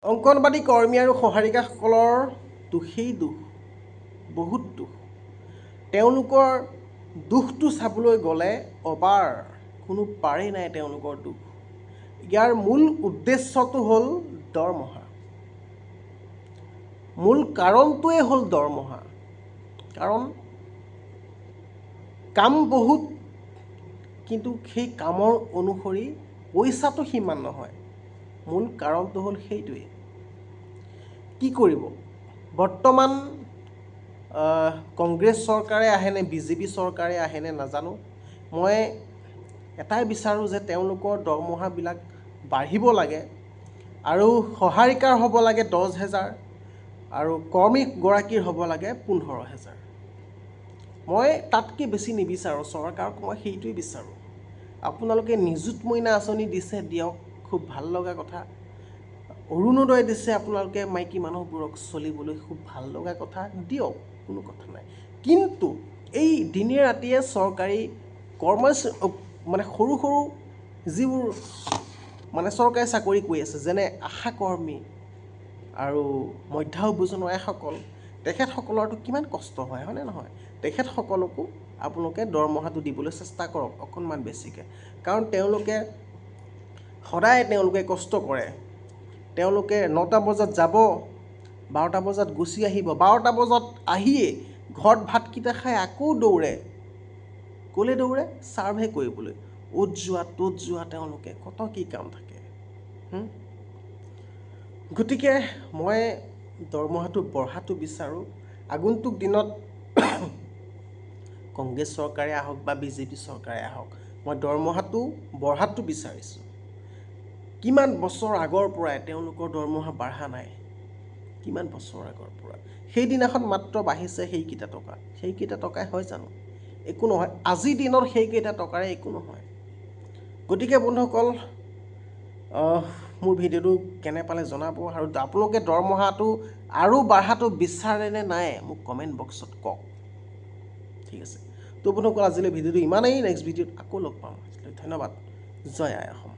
অংগনবাড়ী কৰ্মী আৰু সহাৰিকাসকলৰ দোষেই দুখ, বহুত দুখ। তেওঁলোকৰ দুখটো চাবলৈ গ'লে অবাৰ কোনো পাৰেই নাই তেওঁলোকৰ দুখ। ইয়াৰ মূল উদ্দেশ্যটো হ'ল দৰমহা। মূল কাৰণটোৱে হ'ল দৰমহা। কাৰণ কাম বহুত, কিন্তু সেই কামৰ অনুসৰি পইচাটো সিমান নহয়। মূল কাৰণটো হ'ল সেইটোৱেই। কি কৰিব? বৰ্তমান কংগ্ৰেছ চৰকাৰে আহেনে বিজেপি চৰকাৰে আহেনে নাজানো। মই এটাই বিচাৰোঁ যে তেওঁলোকৰ দৰমহাবিলাক বাঢ়িব লাগে আৰু সহাৰিকাৰ হ'ব লাগে 10,000 আৰু কৰ্মীগৰাকীৰ হ'ব লাগে 15,000। মই তাতকৈ বেছি নিবিচাৰোঁ। চৰকাৰক মই সেইটোৱে বিচাৰোঁ। আপোনালোকে নিযুত মইনা আঁচনি দিছে, দিয়ক, খুব ভাল লগা কথা। অৰুণোদয় দিছে আপোনালোকে মাইকী মানুহবোৰক চলিবলৈ, খুব ভাল লগা কথা, দিয়ক, কোনো কথা নাই। কিন্তু এই দিনে ৰাতিয়ে চৰকাৰী সৰু সৰু যিবোৰ চৰকাৰী চাকৰি কৰি আছে, যেনে আশা কৰ্মী আৰু মধ্যাহ্ন ভোজনৰ আইসকল, তেখেতসকলৰতো কিমান কষ্ট হয়, হয়নে নহয়? তেখেতসকলকো আপোনালোকে দৰমহাটো দিবলৈ চেষ্টা কৰক অকণমান বেছিকৈ। কাৰণ তেওঁলোকে সদায় কষ্ট কৰে। তেওঁলোকে 9টা বজাত যাব, 12টা বজাত গুচি আহিব, 12টা বজাত আহিয়ে ঘৰত ভাতকেইটা খাই আকৌ দৌৰে। ক'লৈ দৌৰে? ছাৰ্ভে কৰিবলৈ। অ'ত যোৱা ত'ত যোৱা, তেওঁলোকে কত কি কাম থাকে। গতিকে মই দৰমহাটো বঢ়াটো বিচাৰোঁ। আগন্তুক দিনত কংগ্ৰেছ চৰকাৰে আহক বা বিজেপি চৰকাৰে আহক, মই দৰমহাটো বঢ়াটো বিচাৰিছোঁ। কিমান বছৰ আগৰ পৰাই তেওঁলোকৰ দৰমহা বাঢ়া নাই? কিমান বছৰ আগৰ পৰা? সেইদিনাখন মাত্ৰ বাঢ়িছে সেইকেইটা টকা। সেইকেইটা টকাই হয় জানো? একো নহয়। আজিৰ দিনত সেইকেইটা টকাৰে একো নহয়। গতিকে বন্ধুসকল, মোৰ ভিডিঅ'টো কেনে পালে জনাব আৰু আপোনালোকে দৰমহাটো আৰু বাঢ়াটো বিচাৰে নে নাই মোক কমেণ্ট বক্সত কওক। ঠিক আছে। তো বন্ধুসকল, আজিলৈ ভিডিঅ'টো ইমানেই। নেক্সট ভিডিঅ'ত আকৌ লগ পাম। ধন্যবাদ। জয় আই অসম।